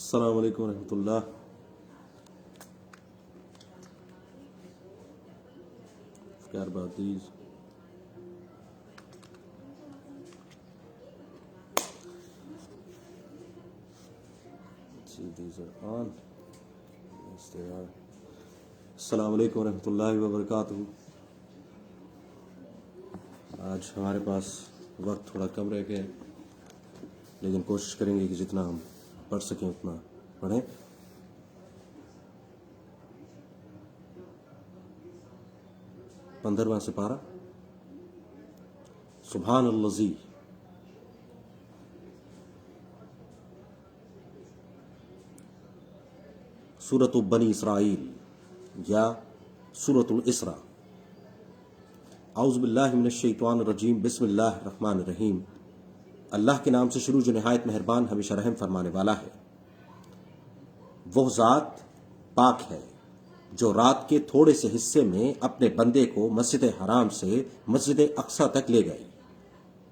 السلام علیکم ورحمۃ اللہ. Forgot about these. Let's see if these are on. Yes, they are. السلام علیکم ورحمۃ اللہ وبرکاتہ. آج ہمارے پاس وقت تھوڑا کم رہ گیا ہے، لیکن کوشش کریں گے کہ جتنا ہم پڑھ سکیں اتنا پڑھیں. پندرواں سپارہ. سبحان الذی سورۃ بنی اسرائیل یا سورۃ الاسراء. اعوذ باللہ من الشیطان الرجیم. بسم اللہ الرحمن الرحیم. اللہ کے نام سے شروع جو نہایت مہربان ہمیشہ رحم فرمانے والا ہے. وہ ذات پاک ہے جو رات کے تھوڑے سے حصے میں اپنے بندے کو مسجد حرام سے مسجد اقصی تک لے گئی،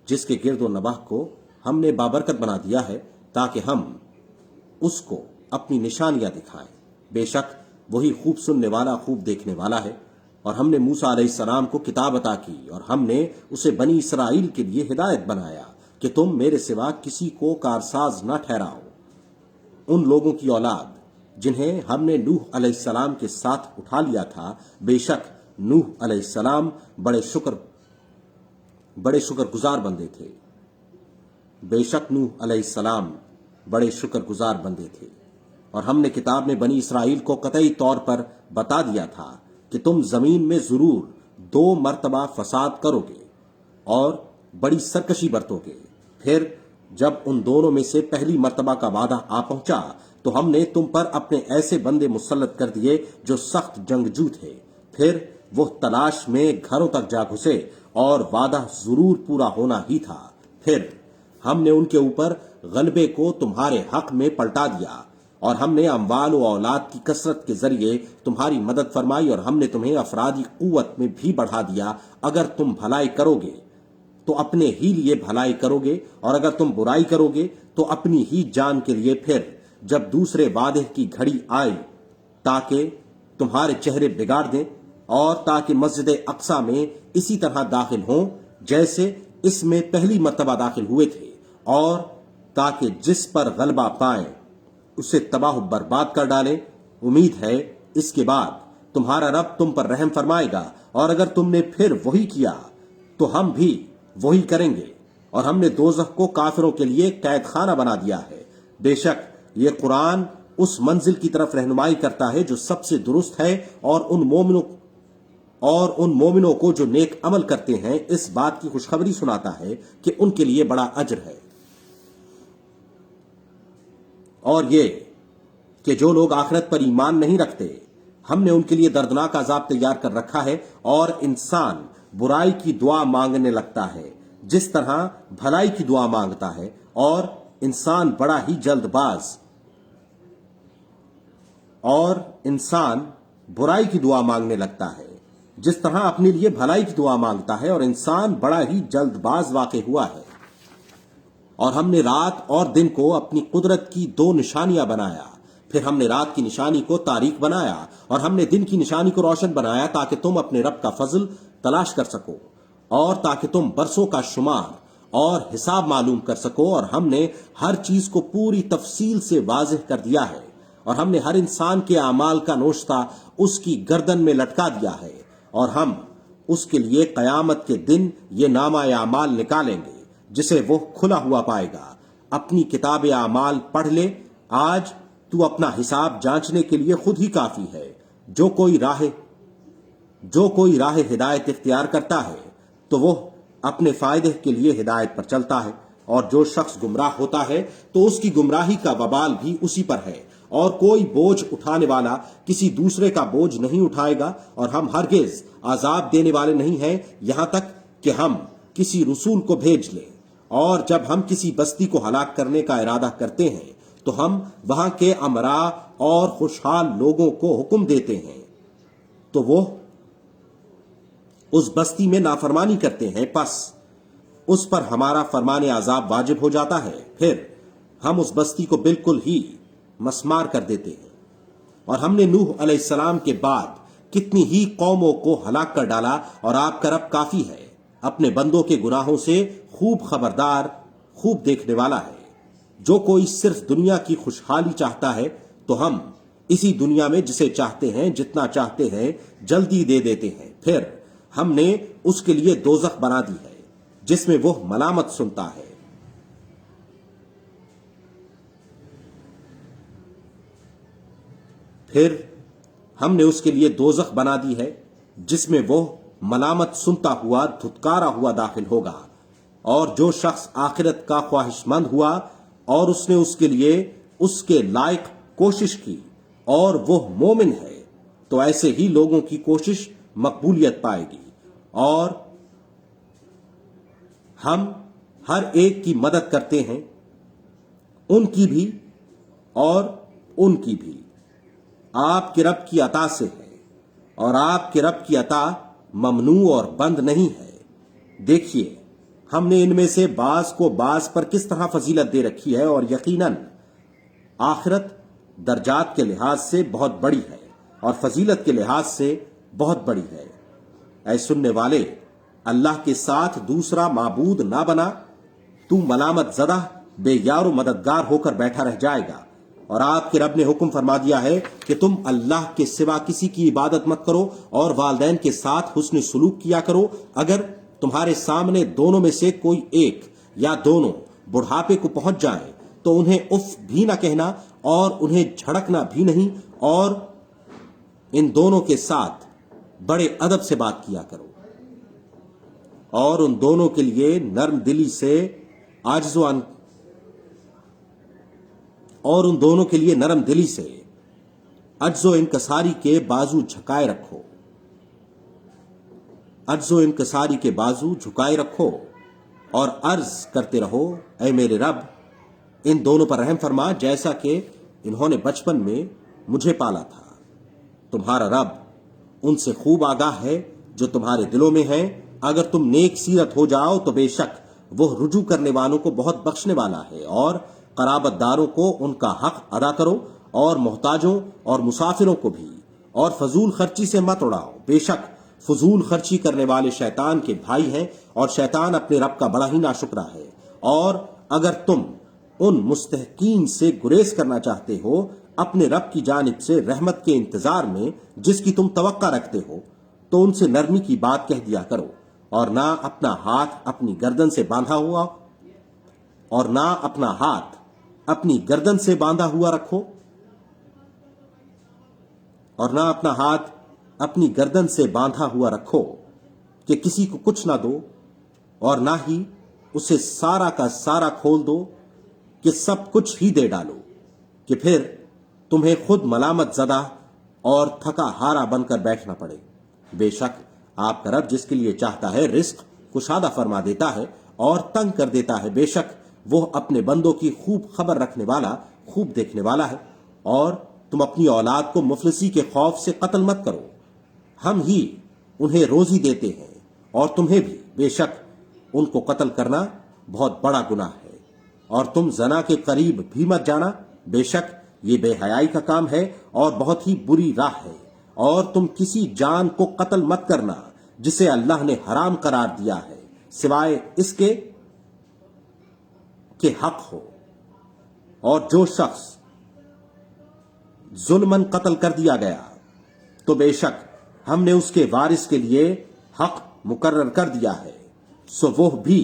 جس کے گرد و نواح کو ہم نے بابرکت بنا دیا ہے تاکہ ہم اس کو اپنی نشانیاں دکھائیں. بے شک وہی خوب سننے والا خوب دیکھنے والا ہے. اور ہم نے موسیٰ علیہ السلام کو کتاب عطا کی اور ہم نے اسے بنی اسرائیل کے لیے ہدایت بنایا کہ تم میرے سوا کسی کو کارساز نہ ٹھہراؤ. ان لوگوں کی اولاد جنہیں ہم نے نوح علیہ السلام کے ساتھ اٹھا لیا تھا، بے شک نوح علیہ السلام بڑے شکر گزار بندے تھے. بے شک نوح علیہ السلام بڑے شکر گزار بندے تھے. اور ہم نے کتاب میں بنی اسرائیل کو قطعی طور پر بتا دیا تھا کہ تم زمین میں ضرور 2 مرتبہ فساد کرو گے اور بڑی سرکشی برتو گے. پھر جب ان دونوں میں سے پہلی مرتبہ کا وعدہ آ پہنچا تو ہم نے تم پر اپنے ایسے بندے مسلط کر دیے جو سخت جنگجو تھے. پھر وہ تلاش میں گھروں تک جا گھسے اور وعدہ ضرور پورا ہونا ہی تھا. پھر ہم نے ان کے اوپر غلبے کو تمہارے حق میں پلٹا دیا اور ہم نے اموال و اولاد کی کثرت کے ذریعے تمہاری مدد فرمائی اور ہم نے تمہیں افرادی قوت میں بھی بڑھا دیا. اگر تم بھلائی کرو گے تو اپنے ہی لیے بھلائی کرو گے اور اگر تم برائی کرو گے تو اپنی ہی جان کے لیے. پھر جب دوسرے وعدے کی گھڑی آئی تاکہ تمہارے چہرے بگاڑ دیں اور تاکہ مسجد اقصی میں اسی طرح داخل ہوں جیسے اس میں پہلی مرتبہ داخل ہوئے تھے، اور تاکہ جس پر غلبہ پائیں اسے تباہ و برباد کر ڈالیں. امید ہے اس کے بعد تمہارا رب تم پر رحم فرمائے گا، اور اگر تم نے پھر وہی کیا تو ہم بھی وہی کریں گے. اور ہم نے دوزخ کو کافروں کے لیے قید خانہ بنا دیا ہے. بے شک یہ قرآن اس منزل کی طرف رہنمائی کرتا ہے جو سب سے درست ہے، اور ان مومنوں کو جو نیک عمل کرتے ہیں اس بات کی خوشخبری سناتا ہے کہ ان کے لیے بڑا اجر ہے. اور یہ کہ جو لوگ آخرت پر ایمان نہیں رکھتے ہم نے ان کے لیے دردناک عذاب تیار کر رکھا ہے. اور انسان برائی کی دعا مانگنے لگتا ہے جس طرح بھلائی کی دعا مانگتا ہے، اور انسان بڑا ہی جلد باز اور انسان برائی کی دعا مانگنے لگتا ہے جس طرح اپنے لیے بھلائی کی دعا مانگتا ہے، اور انسان بڑا ہی جلد باز واقع ہوا ہے. اور ہم نے رات اور دن کو اپنی قدرت کی 2 نشانیاں بنایا. پھر ہم نے رات کی نشانی کو تاریک بنایا اور ہم نے دن کی نشانی کو روشن بنایا تاکہ تم اپنے رب کا فضل تلاش کر سکو اور تاکہ تم برسوں کا شمار اور حساب معلوم کر سکو. اور ہم نے ہر چیز کو پوری تفصیل سے واضح کر دیا ہے، اور ہم نے ہر انسان کے اعمال کا نوشتہ اس کی گردن میں لٹکا دیا ہے. اور ہم اس کے لیے قیامت کے دن یہ نامہ اعمال نکالیں گے جسے وہ کھلا ہوا پائے گا. اپنی کتاب اعمال پڑھ لے. آج تو اپنا حساب جانچنے کے لیے خود ہی کافی ہے. جو کوئی راہ ہدایت اختیار کرتا ہے تو وہ اپنے فائدے کے لیے ہدایت پر چلتا ہے، اور جو شخص گمراہ ہوتا ہے تو اس کی گمراہی کا وبال بھی اسی پر ہے. اور کوئی بوجھ اٹھانے والا کسی دوسرے کا بوجھ نہیں اٹھائے گا، اور ہم ہرگز عذاب دینے والے نہیں ہیں یہاں تک کہ ہم کسی رسول کو بھیج لیں. اور جب ہم کسی بستی کو ہلاک کرنے کا ارادہ کرتے ہیں تو ہم وہاں کے امرا اور خوشحال لوگوں کو حکم دیتے ہیں تو وہ اس بستی میں نافرمانی کرتے ہیں، پس اس پر ہمارا فرمان عذاب واجب ہو جاتا ہے. پھر ہم اس بستی کو بالکل ہی مسمار کر دیتے ہیں، اور ہم نے نوح علیہ السلام کے بعد کتنی ہی قوموں کو ہلاک کر ڈالا، اور آپ کا رب کافی ہے، اپنے بندوں کے گناہوں سے خوب خبردار، خوب دیکھنے والا ہے۔ جو کوئی صرف دنیا کی خوشحالی چاہتا ہے تو ہم اسی دنیا میں جسے چاہتے ہیں، جتنا چاہتے ہیں، جلدی دے دیتے ہیں۔ پھر ہم نے اس کے لیے دوزخ بنا دی ہے جس میں وہ ملامت سنتا ہے۔ پھر ہم نے اس کے لیے دوزخ بنا دی ہے جس میں وہ ملامت سنتا ہوا، دھتکارا ہوا داخل ہوگا۔ اور جو شخص آخرت کا خواہش مند ہوا اور اس نے اس کے لیے اس کے لائق کوشش کی اور وہ مومن ہے، تو ایسے ہی لوگوں کی کوشش مقبولیت پائے گی، اور ہم ہر ایک کی مدد کرتے ہیں، ان کی بھی اور ان کی بھی۔ آپ کے رب کی عطا سے ہے، اور آپ کے رب کی عطا ممنوع اور بند نہیں ہے۔ دیکھیے ہم نے ان میں سے بعض کو بعض پر کس طرح فضیلت دے رکھی ہے، اور یقیناً آخرت درجات کے لحاظ سے بہت بڑی ہے اور فضیلت کے لحاظ سے بہت بڑی ہے۔ اے سننے والے، اللہ کے ساتھ دوسرا معبود نہ بنا، تو ملامت زدہ بے یار و مددگار ہو کر بیٹھا رہ جائے گا۔ اور آپ کے رب نے حکم فرما دیا ہے کہ تم اللہ کے سوا کسی کی عبادت مت کرو، اور والدین کے ساتھ حسن سلوک کیا کرو۔ اگر تمہارے سامنے دونوں میں سے کوئی ایک یا دونوں بڑھاپے کو پہنچ جائیں تو انہیں اف بھی نہ کہنا اور انہیں جھڑکنا بھی نہیں، اور ان دونوں کے ساتھ بڑے ادب سے بات کیا کرو، اور ان دونوں کے لیے نرم دلی سے عجز و انکساری کے بازو جھکائے رکھو، عجز و انکساری کے بازو جھکائے رکھو، اور عرض کرتے رہو اے میرے رب ان دونوں پر رحم فرما جیسا کہ انہوں نے بچپن میں مجھے پالا تھا۔ تمہارا رب ان سے خوب آگاہ ہے جو تمہارے دلوں میں ہیں۔ اگر تم نیک سیرت ہو جاؤ تو بے شک وہ رجوع کرنے والوں کو بہت بخشنے والا ہے، اور قرابت داروں کو ان کا حق ادا کرو، اور محتاجوں اور مسافروں کو بھی، اور فضول خرچی سے مت اڑاؤ۔ بے شک فضول خرچی کرنے والے شیطان کے بھائی ہیں، اور شیطان اپنے رب کا بڑا ہی ناشکرا ہے۔ اور اگر تم ان مستحقین سے گریز کرنا چاہتے ہو اپنے رب کی جانب سے رحمت کے انتظار میں جس کی تم توقع رکھتے ہو، تو ان سے نرمی کی بات کہہ دیا کرو، اور نہ اپنا ہاتھ اپنی گردن سے باندھا ہوا رکھو، اور نہ اپنا ہاتھ اپنی گردن سے باندھا ہوا رکھو کہ کسی کو کچھ نہ دو، اور نہ ہی اسے سارا کا سارا کھول دو کہ سب کچھ ہی دے ڈالو، کہ پھر تمہیں خود ملامت زدہ اور تھکا ہارا بن کر بیٹھنا پڑے۔ بے شک آپ کا رب جس کے لیے چاہتا ہے رزق کشادہ فرما دیتا ہے اور تنگ کر دیتا ہے۔ بے شک وہ اپنے بندوں کی خوب خبر رکھنے والا، خوب دیکھنے والا ہے۔ اور تم اپنی اولاد کو مفلسی کے خوف سے قتل مت کرو، ہم ہی انہیں روزی دیتے ہیں اور تمہیں بھی۔ بے شک ان کو قتل کرنا بہت بڑا گناہ ہے، اور تم زنا کے قریب بھی مت جانا، بے شک یہ بے حیائی کا کام ہے اور بہت ہی بری راہ ہے۔ اور تم کسی جان کو قتل مت کرنا جسے اللہ نے حرام قرار دیا ہے، سوائے اس کے کہ حق ہو۔ اور جو شخص ظلماً قتل کر دیا گیا تو بے شک ہم نے اس کے وارث کے لیے حق مقرر کر دیا ہے، سو وہ بھی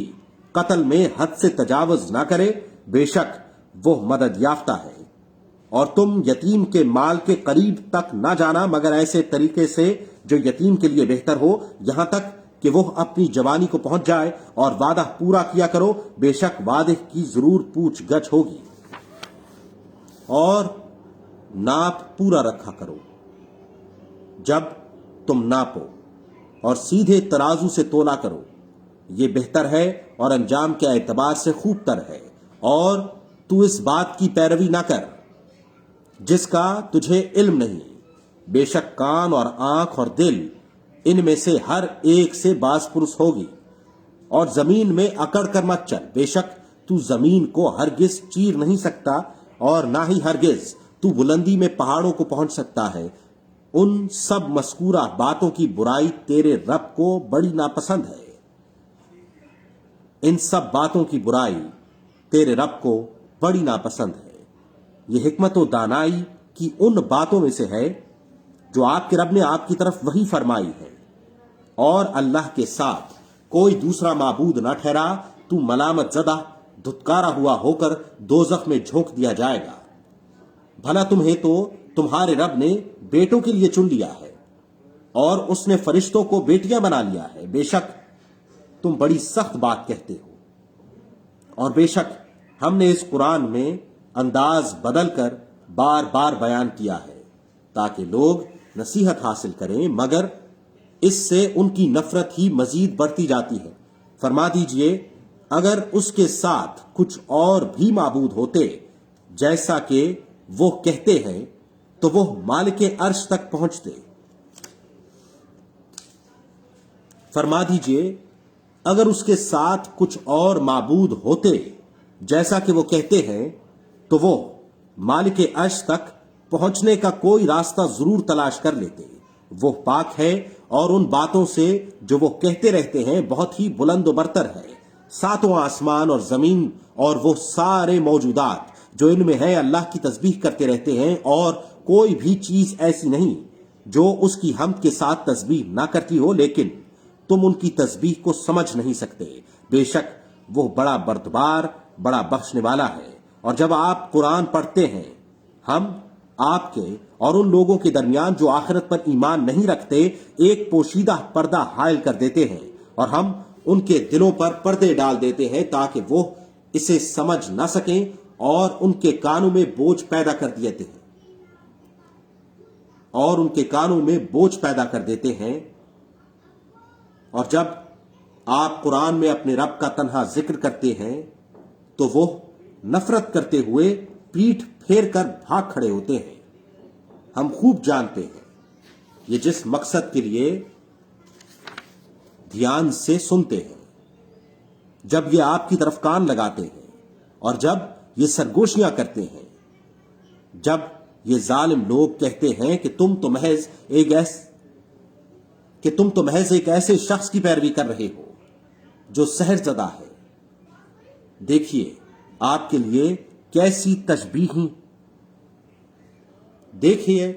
قتل میں حد سے تجاوز نہ کرے، بے شک وہ مدد یافتہ ہے۔ اور تم یتیم کے مال کے قریب تک نہ جانا مگر ایسے طریقے سے جو یتیم کے لیے بہتر ہو، یہاں تک کہ وہ اپنی جوانی کو پہنچ جائے، اور وعدہ پورا کیا کرو، بے شک وعدے کی ضرور پوچھ گچھ ہوگی۔ اور ناپ پورا رکھا کرو جب تم ناپو، اور سیدھے ترازو سے تولا کرو، یہ بہتر ہے اور انجام کے اعتبار سے خوب تر ہے۔ اور تو اس بات کی پیروی نہ کر جس کا تجھے علم نہیں، بے شک کان اور آنکھ اور دل ان میں سے ہر ایک سے باز پرس ہوگی۔ اور زمین میں اکڑ کر مت چل، بے شک تو زمین کو ہرگز چیر نہیں سکتا، اور نہ ہی ہرگز تو بلندی میں پہاڑوں کو پہنچ سکتا ہے، ان سب مذکورہ باتوں کی برائی تیرے رب کو بڑی ناپسند ہے۔ ان سب باتوں کی برائی تیرے رب کو بڑی ناپسند ہے۔ یہ حکمت و دانائی کی ان باتوں میں سے ہے جو آپ کے رب نے آپ کی طرف وحی فرمائی ہے، اور اللہ کے ساتھ کوئی دوسرا معبود نہ ٹھہرا، تو ملامت زدہ دھتکارا ہوا ہو کر دوزخ میں جھونک دیا جائے گا۔ بھلا تمہیں تو تمہارے رب نے بیٹوں کے لیے چن لیا ہے، اور اس نے فرشتوں کو بیٹیاں بنا لیا ہے۔ بے شک تم بڑی سخت بات کہتے ہو، اور بے شک ہم نے اس قرآن میں انداز بدل کر بار بار بیان کیا ہے تاکہ لوگ نصیحت حاصل کریں، مگر اس سے ان کی نفرت ہی مزید بڑھتی جاتی ہے۔ فرما دیجئے اگر اس کے ساتھ کچھ اور بھی معبود ہوتے جیسا کہ وہ کہتے ہیں تو وہ مالک عرش تک پہنچتے۔ فرما دیجئے اگر اس کے ساتھ کچھ اور معبود ہوتے جیسا کہ وہ کہتے ہیں تو وہ مالک عرش تک پہنچنے کا کوئی راستہ ضرور تلاش کر لیتے۔ وہ پاک ہے اور ان باتوں سے جو وہ کہتے رہتے ہیں بہت ہی بلند و برتر ہے۔ ساتوں آسمان اور زمین اور وہ سارے موجودات جو ان میں ہے اللہ کی تسبیح کرتے رہتے ہیں، اور کوئی بھی چیز ایسی نہیں جو اس کی حمد کے ساتھ تسبیح نہ کرتی ہو، لیکن تم ان کی تسبیح کو سمجھ نہیں سکتے۔ بے شک وہ بڑا بردبار، بڑا بخشنے والا ہے۔ اور جب آپ قرآن پڑھتے ہیں، ہم آپ کے اور ان لوگوں کے درمیان جو آخرت پر ایمان نہیں رکھتے ایک پوشیدہ پردہ حائل کر دیتے ہیں، اور ہم ان کے دلوں پر پردے ڈال دیتے ہیں تاکہ وہ اسے سمجھ نہ سکیں، اور ان کے کانوں میں بوجھ پیدا کر دیتے ہیں اور جب آپ قرآن میں اپنے رب کا تنہا ذکر کرتے ہیں تو وہ نفرت کرتے ہوئے پیٹھ پھیر کر بھاگ کھڑے ہوتے ہیں۔ ہم خوب جانتے ہیں یہ جس مقصد کے لیے دھیان سے سنتے ہیں، جب یہ آپ کی طرف کان لگاتے ہیں اور جب یہ سرگوشیاں کرتے ہیں، جب یہ ظالم لوگ کہتے ہیں کہ تم تو محض ایک ایسے شخص کی پیروی کر رہے ہو جو سحر زدہ ہے۔ دیکھیے آپ کے لیے کیسی تشبیہیں دیکھیے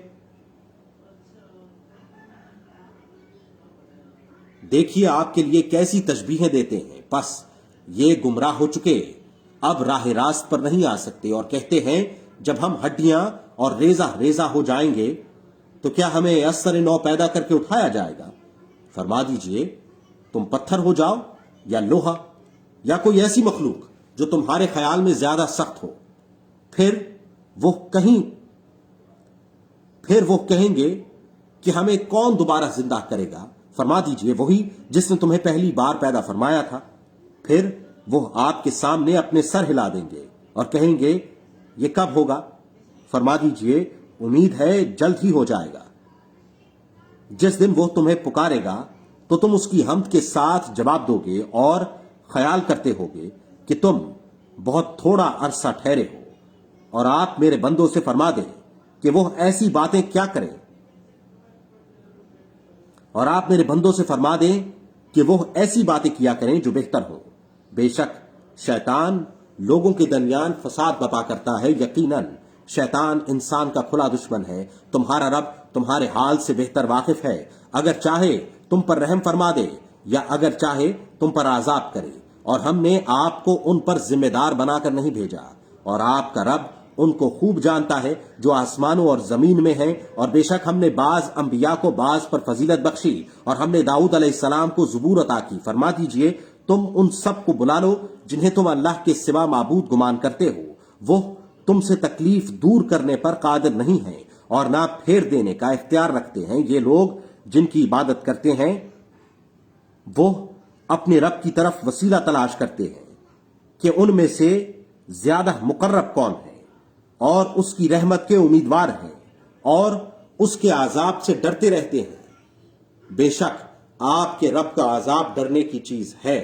آپ کے لیے کیسی تشبیہیں دیتے ہیں۔ پس یہ گمراہ ہو چکے اب راہ راست پر نہیں آ سکتے، اور کہتے ہیں جب ہم ہڈیاں اور ریزہ ریزہ ہو جائیں گے تو کیا ہمیں اثر نو پیدا کر کے اٹھایا جائے گا؟ فرما دیجئے تم پتھر ہو جاؤ یا لوہا یا کوئی ایسی مخلوق جو تمہارے خیال میں زیادہ سخت ہو، پھر وہ کہیں گے کہ ہمیں کون دوبارہ زندہ کرے گا؟ فرما دیجئے وہی جس نے تمہیں پہلی بار پیدا فرمایا تھا۔ پھر وہ آپ کے سامنے اپنے سر ہلا دیں گے اور کہیں گے یہ کب ہوگا؟ فرما دیجئے امید ہے جلد ہی ہو جائے گا۔ جس دن وہ تمہیں پکارے گا تو تم اس کی حمد کے ساتھ جواب دو گے اور خیال کرتے ہوگے کہ تم بہت تھوڑا عرصہ ٹھہرے ہو، اور آپ میرے بندوں سے فرما دیں کہ وہ ایسی باتیں کیا کریں کیا کریں جو بہتر ہو۔ بے شک شیطان لوگوں کے درمیان فساد برپا کرتا ہے، یقیناً شیطان انسان کا کھلا دشمن ہے۔ تمہارا رب تمہارے حال سے بہتر واقف ہے، اگر چاہے تم پر رحم فرما دے یا اگر چاہے تم پر عذاب کرے، اور ہم نے آپ کو ان پر ذمہ دار بنا کر نہیں بھیجا، اور آپ کا رب ان کو خوب جانتا ہے جو آسمانوں اور زمین میں ہیں۔ اور بے شک ہم نے بعض انبیاء کو بعض پر فضیلت بخشی، اور ہم نے داؤد علیہ السلام کو زبور عطا کی۔ فرما دیجئے تم ان سب کو بلا لو جنہیں تم اللہ کے سوا معبود گمان کرتے ہو، وہ تم سے تکلیف دور کرنے پر قادر نہیں ہیں اور نہ پھیر دینے کا اختیار رکھتے ہیں۔ یہ لوگ جن کی عبادت کرتے ہیں وہ اپنے رب کی طرف وسیلہ تلاش کرتے ہیں کہ ان میں سے زیادہ مقرب کون ہے، اور اس کی رحمت کے امیدوار ہیں اور اس کے عذاب سے ڈرتے رہتے ہیں۔ بے شک آپ کے رب کا عذاب ڈرنے کی چیز ہے،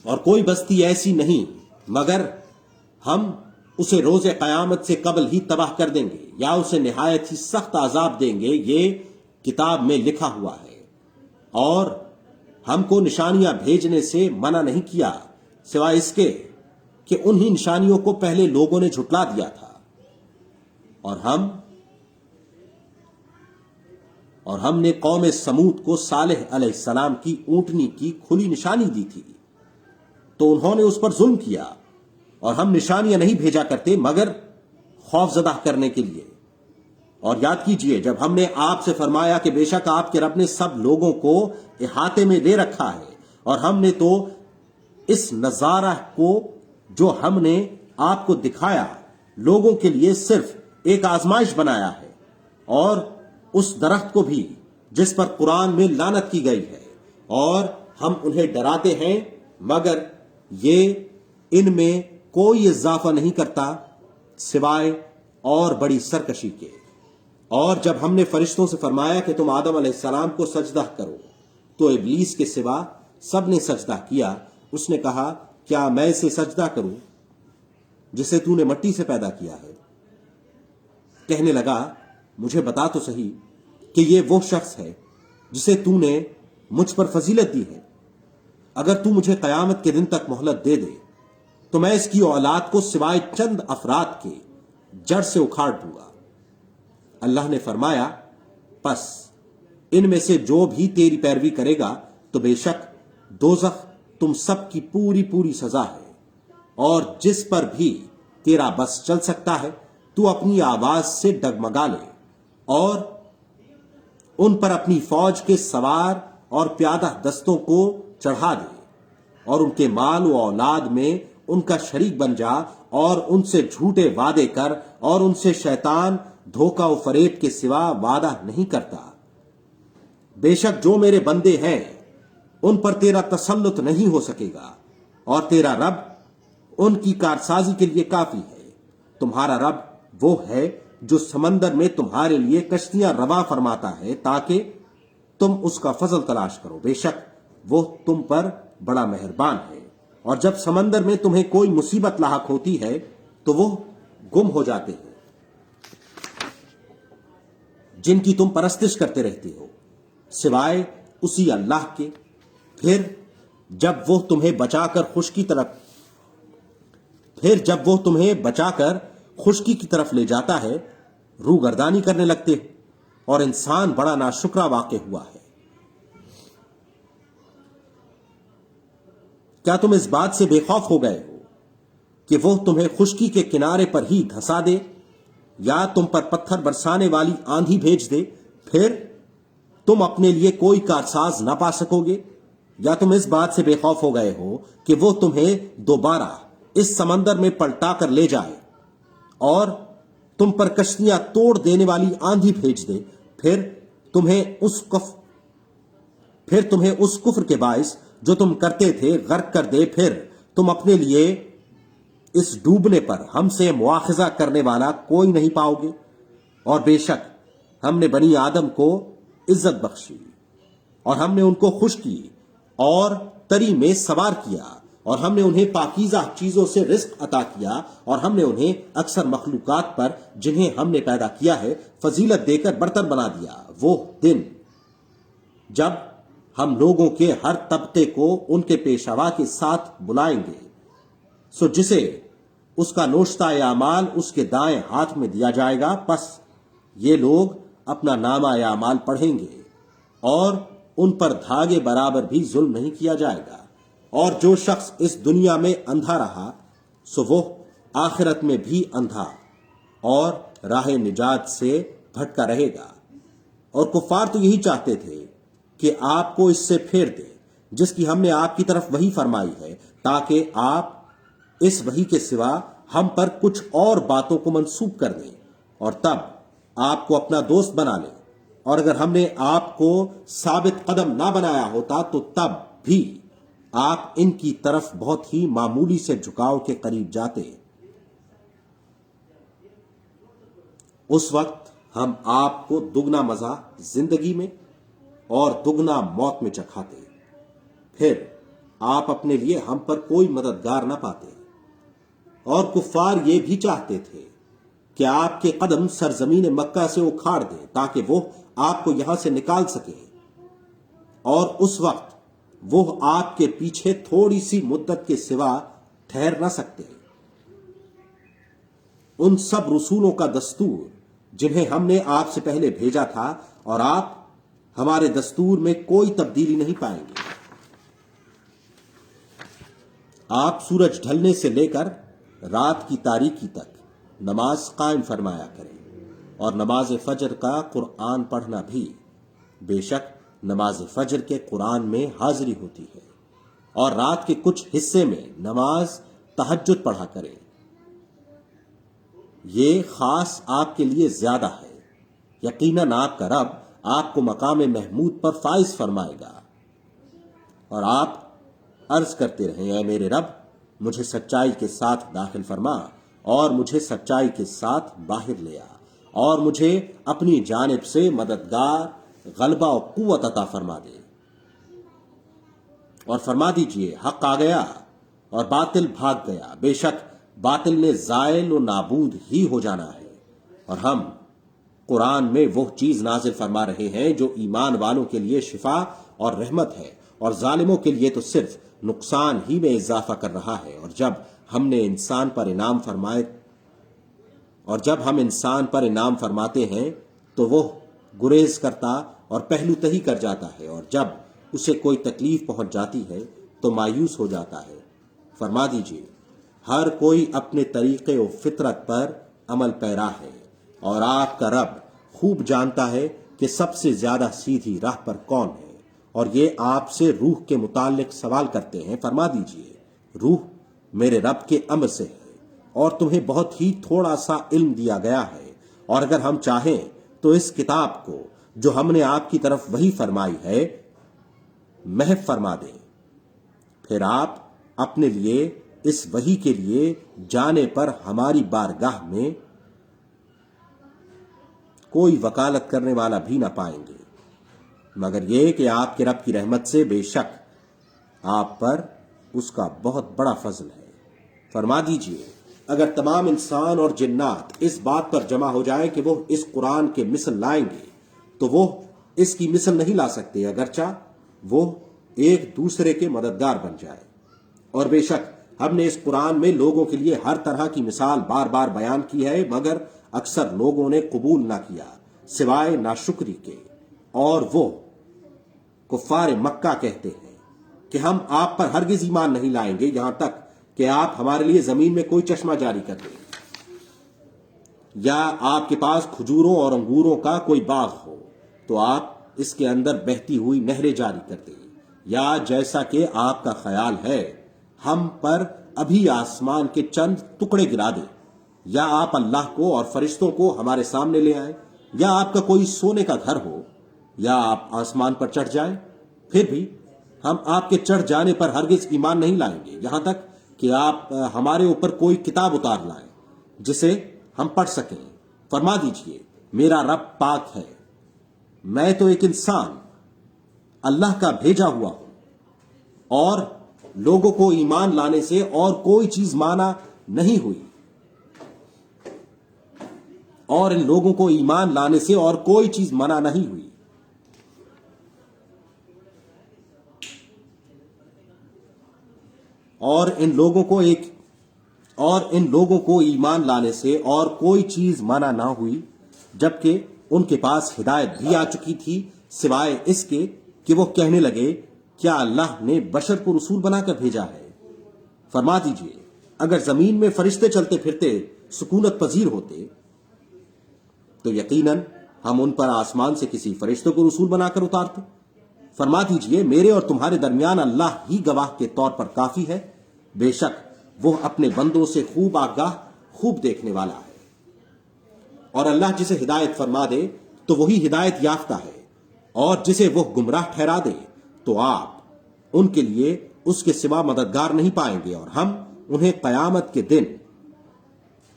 اور کوئی بستی ایسی نہیں مگر ہم اسے روز قیامت سے قبل ہی تباہ کر دیں گے یا اسے نہایت ہی سخت عذاب دیں گے، یہ کتاب میں لکھا ہوا ہے۔ اور ہم کو نشانیاں بھیجنے سے منع نہیں کیا سوائے اس کے کہ انہی نشانیوں کو پہلے لوگوں نے جھٹلا دیا تھا، اور ہم نے قوم سمود کو صالح علیہ السلام کی اونٹنی کی کھلی نشانی دی تھی، تو انہوں نے اس پر ظلم کیا، اور ہم نشانیاں نہیں بھیجا کرتے مگر خوف زدہ کرنے کے لیے۔ اور یاد کیجئے جب ہم نے آپ سے فرمایا کہ بے شک آپ کے رب نے سب لوگوں کو احاطے میں لے رکھا ہے، اور ہم نے تو اس نظارہ کو جو ہم نے آپ کو دکھایا لوگوں کے لیے صرف ایک آزمائش بنایا ہے، اور اس درخت کو بھی جس پر قرآن میں لعنت کی گئی ہے، اور ہم انہیں ڈراتے ہیں مگر یہ ان میں کوئی اضافہ نہیں کرتا سوائے اور بڑی سرکشی کے۔ اور جب ہم نے فرشتوں سے فرمایا کہ تم آدم علیہ السلام کو سجدہ کرو تو ابلیس کے سوا سب نے سجدہ کیا۔ اس نے کہا کیا میں اسے سجدہ کروں جسے تو نے مٹی سے پیدا کیا ہے؟ کہنے لگا مجھے بتا تو صحیح کہ یہ وہ شخص ہے جسے تو نے مجھ پر فضیلت دی ہے۔ اگر تو مجھے قیامت کے دن تک مہلت دے دے تو میں اس کی اولاد کو سوائے چند افراد کے جڑ سے اکھاڑ دوں گا۔ اللہ نے فرمایا پس ان میں سے جو بھی تیری پیروی کرے گا تو بے شک دوزخ تم سب کی پوری پوری سزا ہے، اور جس پر بھی تیرا بس چل سکتا ہے تو اپنی آواز سے ڈگمگا لے اور ان پر اپنی فوج کے سوار اور پیادہ دستوں کو چڑھا دے، اور ان کے مال و اولاد میں ان کا شریک بن جا، اور ان سے جھوٹے وعدے کر، اور ان سے شیطان دھوکہ و فریب کے سوا وعدہ نہیں کرتا۔ بے شک جو میرے بندے ہیں ان پر تیرا تسلط نہیں ہو سکے گا، اور تیرا رب ان کی کارسازی کے لیے کافی ہے۔ تمہارا رب وہ ہے جو سمندر میں تمہارے لیے کشتیاں رواں فرماتا ہے تاکہ تم اس کا فضل تلاش کرو، بے شک وہ تم پر بڑا مہربان ہے۔ اور جب سمندر میں تمہیں کوئی مصیبت لاحق ہوتی ہے تو وہ گم ہو جاتے ہیں جن کی تم پرستش کرتے رہتے ہو سوائے اسی اللہ کے۔ پھر جب وہ تمہیں بچا کر خشکی کی طرف لے جاتا ہے روگردانی کرنے لگتے ہو، اور انسان بڑا ناشکرا واقع ہوا ہے۔ کیا تم اس بات سے بے خوف ہو گئے ہو کہ وہ تمہیں خشکی کے کنارے پر ہی دھسا دے یا تم پر پتھر برسانے والی آندھی بھیج دے، پھر تم اپنے لیے کوئی کارساز نہ پا سکو گے؟ یا تم اس بات سے بے خوف ہو گئے ہو کہ وہ تمہیں دوبارہ اس سمندر میں پلٹا کر لے جائے اور تم پر کشتیاں توڑ دینے والی آندھی بھیج دے، پھر تمہیں اس کفر کے باعث جو تم کرتے تھے غرق کر دے، پھر تم اپنے لیے اس ڈوبنے پر ہم سے مواخذہ کرنے والا کوئی نہیں پاؤ گے۔ اور بے شک ہم نے بنی آدم کو عزت بخشی، اور ہم نے ان کو خشکی اور تری میں سوار کیا، اور ہم نے انہیں پاکیزہ چیزوں سے رزق عطا کیا، اور ہم نے انہیں اکثر مخلوقات پر جنہیں ہم نے پیدا کیا ہے فضیلت دے کر برتر بنا دیا۔ وہ دن جب ہم لوگوں کے ہر طبقے کو ان کے پیشوا کے ساتھ بلائیں گے، سو جسے اس کا نوشتہ اعمال اس کے دائیں ہاتھ میں دیا جائے گا، پس یہ لوگ اپنا نامہ اعمال پڑھیں گے، اور ان پر دھاگے برابر بھی ظلم نہیں کیا جائے گا۔ اور جو شخص اس دنیا میں اندھا رہا سو وہ آخرت میں بھی اندھا اور راہ نجات سے بھٹکا رہے گا۔ اور کفار تو یہی چاہتے تھے کہ آپ کو اس سے پھیر دے جس کی ہم نے آپ کی طرف وحی فرمائی ہے، تاکہ آپ اس وحی کے سوا ہم پر کچھ اور باتوں کو منسوب کر دیں اور تب آپ کو اپنا دوست بنا لیں۔ اور اگر ہم نے آپ کو ثابت قدم نہ بنایا ہوتا تو تب بھی آپ ان کی طرف بہت ہی معمولی سے جھکاؤ کے قریب جاتے۔ اس وقت ہم آپ کو دگنا مزہ زندگی میں اور دگنا موت میں چکھاتے، پھر آپ اپنے لیے ہم پر کوئی مددگار نہ پاتے۔ اور کفار یہ بھی چاہتے تھے کہ آپ کے قدم سرزمین مکہ سے اکھاڑ دیں تاکہ وہ آپ کو یہاں سے نکال سکیں، اور اس وقت وہ آپ کے پیچھے تھوڑی سی مدت کے سوا ٹھہر نہ سکتے۔ ان سب رسولوں کا دستور جنہیں ہم نے آپ سے پہلے بھیجا تھا، اور آپ ہمارے دستور میں کوئی تبدیلی نہیں پائیں گے۔ آپ سورج ڈھلنے سے لے کر رات کی تاریکی تک نماز قائم فرمایا کریں، اور نماز فجر کا قرآن پڑھنا بھی، بے شک نماز فجر کے قرآن میں حاضری ہوتی ہے، اور رات کے کچھ حصے میں نماز تہجد پڑھا کریں، یہ خاص آپ کے لیے زیادہ ہے۔ یقیناً آپ کا رب آپ کو مقام محمود پر فائز فرمائے گا۔ اور آپ عرض کرتے رہیں، اے میرے رب، مجھے سچائی کے ساتھ داخل فرما اور مجھے سچائی کے ساتھ باہر لے آ، اور مجھے اپنی جانب سے مددگار، غلبہ و قوت عطا فرما دے۔ اور فرما دیجئے، حق آ گیا اور باطل بھاگ گیا، بے شک باطل نے زائل و نابود ہی ہو جانا ہے۔ اور ہم قرآن میں وہ چیز نازل فرما رہے ہیں جو ایمان والوں کے لیے شفا اور رحمت ہے، اور ظالموں کے لیے تو صرف نقصان ہی میں اضافہ کر رہا ہے۔ اور جب ہم انسان پر انعام فرماتے ہیں تو وہ گریز کرتا اور پہلو تہی کر جاتا ہے، اور جب اسے کوئی تکلیف پہنچ جاتی ہے تو مایوس ہو جاتا ہے۔ فرما دیجئے، ہر کوئی اپنے طریقے و فطرت پر عمل پیرا ہے، اور آپ کا رب خوب جانتا ہے کہ سب سے زیادہ سیدھی راہ پر کون ہے۔ اور یہ آپ سے روح کے متعلق سوال کرتے ہیں، فرما دیجئے، روح میرے رب کے امر سے ہے، اور تمہیں بہت ہی تھوڑا سا علم دیا گیا ہے، اور اگر ہم چاہیں تو اس کتاب کو جو ہم نے آپ کی طرف وحی فرمائی ہے محو فرما دیں، پھر آپ اپنے لیے اس وحی کے لیے جانے پر ہماری بارگاہ میں کوئی وکالت کرنے والا بھی نہ پائیں گے، مگر یہ کہ آپ کے رب کی رحمت سے بے شک آپ پر اس کا بہت بڑا فضل ہے۔ فرما دیجئے، اگر تمام انسان اور جنات اس بات پر جمع ہو جائیں کہ وہ اس قرآن کے مثل لائیں گے تو وہ اس کی مثل نہیں لا سکتے، اگرچہ وہ ایک دوسرے کے مددگار بن جائے۔ اور بے شک ہم نے اس قرآن میں لوگوں کے لیے ہر طرح کی مثال بار بار بیان کی ہے، مگر اکثر لوگوں نے قبول نہ کیا سوائے ناشکری کے۔ اور وہ کفار مکہ کہتے ہیں کہ ہم آپ پر ہرگز ایمان نہیں لائیں گے یہاں تک کہ آپ ہمارے لیے زمین میں کوئی چشمہ جاری کر دیں، یا آپ کے پاس کھجوروں اور انگوروں کا کوئی باغ ہو تو آپ اس کے اندر بہتی ہوئی نہریں جاری کر دیں، یا جیسا کہ آپ کا خیال ہے ہم پر ابھی آسمان کے چند ٹکڑے گرا دیں، یا آپ اللہ کو اور فرشتوں کو ہمارے سامنے لے آئیں، یا آپ کا کوئی سونے کا گھر ہو، یا آپ آسمان پر چڑھ جائیں، پھر بھی ہم آپ کے چڑھ جانے پر ہرگز ایمان نہیں لائیں گے یہاں تک کہ آپ ہمارے اوپر کوئی کتاب اتار لائیں جسے ہم پڑھ سکیں۔ فرما دیجئے، میرا رب پاک ہے، میں تو ایک انسان اللہ کا بھیجا ہوا ہوں، اور لوگوں کو ایمان لانے سے اور کوئی چیز مانا نہیں ہوئی، اور ان لوگوں کو ایمان لانے سے اور کوئی چیز منع نہیں ہوئی۔ اور ان لوگوں کو ایمان لانے سے اور کوئی چیز منع نہ ہوئی، جبکہ ان کے پاس ہدایت بھی آ چکی تھی، سوائے اس کے کہ وہ کہنے لگے کیا اللہ نے بشر کو رسول بنا کر بھیجا ہے۔ فرما دیجئے، اگر زمین میں فرشتے چلتے پھرتے سکونت پذیر ہوتے تو یقیناً ہم ان پر آسمان سے کسی فرشتے کو رسول بنا کر اتارتے۔ فرما دیجئے، میرے اور تمہارے درمیان اللہ ہی گواہ کے طور پر کافی ہے، بے شک وہ اپنے بندوں سے خوب آگاہ، خوب دیکھنے والا ہے۔ اور اللہ جسے ہدایت فرما دے تو وہی ہدایت یافتہ ہے، اور جسے وہ گمراہ ٹھہرا دے تو آپ ان کے لیے اس کے سوا مددگار نہیں پائیں گے۔ اور ہم انہیں قیامت کے دن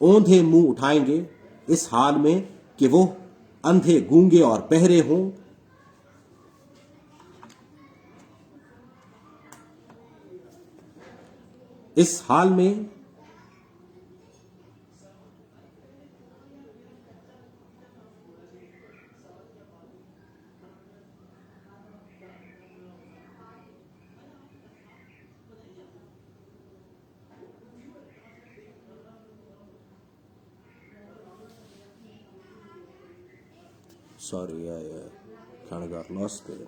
اوندھے منہ اٹھائیں گے، اس حال میں کہ وہ اندھے، گونگے اور بہرے ہوں، اس حال میں Sorry, I kind of got lost there.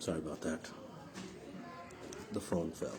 Sorry about that. The phone fell.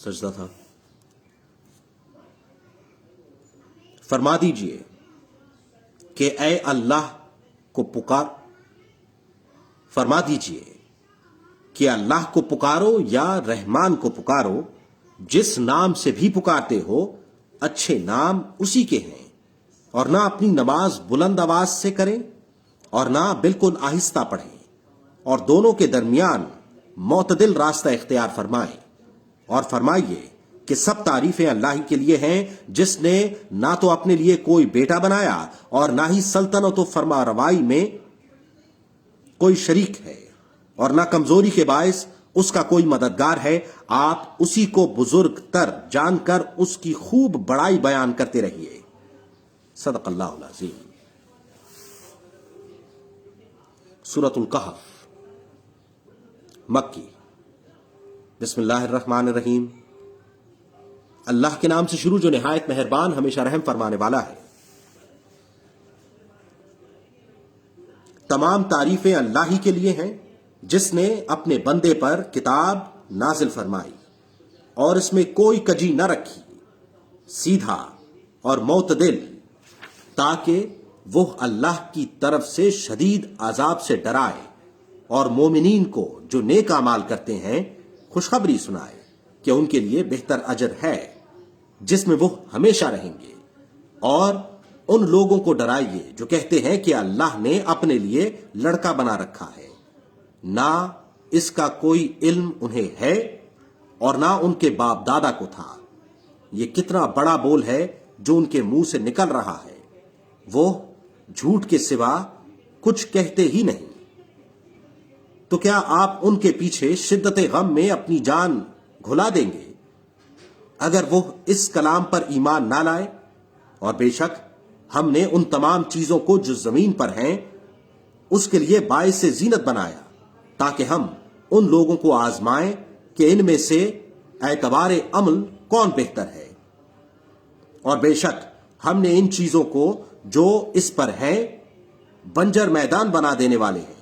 سجدہ تھا. فرما دیجئے کہ اے اللہ کو پکار، فرما دیجئے کہ اللہ کو پکارو یا رحمان کو پکارو، جس نام سے بھی پکارتے ہو اچھے نام اسی کے ہیں، اور نہ اپنی نماز بلند آواز سے کریں اور نہ بالکل آہستہ پڑھیں، اور دونوں کے درمیان معتدل راستہ اختیار فرمائیں، اور فرمائیے کہ سب تعریفیں اللہ ہی کے لیے ہیں، جس نے نہ تو اپنے لیے کوئی بیٹا بنایا اور نہ ہی سلطنت و فرما روائی میں کوئی شریک ہے، اور نہ کمزوری کے باعث اس کا کوئی مددگار ہے. آپ اسی کو بزرگ تر جان کر اس کی خوب بڑائی بیان کرتے رہیے. صدق اللہ العظیم. سورۃ الکہف مکی. بسم اللہ الرحمن الرحیم. اللہ کے نام سے شروع جو نہایت مہربان ہمیشہ رحم فرمانے والا ہے. تمام تعریفیں اللہ ہی کے لیے ہیں، جس نے اپنے بندے پر کتاب نازل فرمائی اور اس میں کوئی کجی نہ رکھی، سیدھا اور معتدل، تاکہ وہ اللہ کی طرف سے شدید عذاب سے ڈرائے اور مومنین کو جو نیک اعمال کرتے ہیں خوشخبری سنائے کہ ان کے لیے بہتر اجر ہے جس میں وہ ہمیشہ رہیں گے. اور ان لوگوں کو ڈرائیے جو کہتے ہیں کہ اللہ نے اپنے لیے لڑکا بنا رکھا ہے، نہ اس کا کوئی علم انہیں ہے اور نہ ان کے باپ دادا کو تھا. یہ کتنا بڑا بول ہے جو ان کے منہ سے نکل رہا ہے، وہ جھوٹ کے سوا کچھ کہتے ہی نہیں. تو کیا آپ ان کے پیچھے شدت غم میں اپنی جان گھلا دیں گے اگر وہ اس کلام پر ایمان نہ لائے؟ اور بے شک ہم نے ان تمام چیزوں کو جو زمین پر ہیں اس کے لیے باعث زینت بنایا، تاکہ ہم ان لوگوں کو آزمائیں کہ ان میں سے اعتبار عمل کون بہتر ہے. اور بے شک ہم نے ان چیزوں کو جو اس پر ہیں بنجر میدان بنا دینے والے ہیں.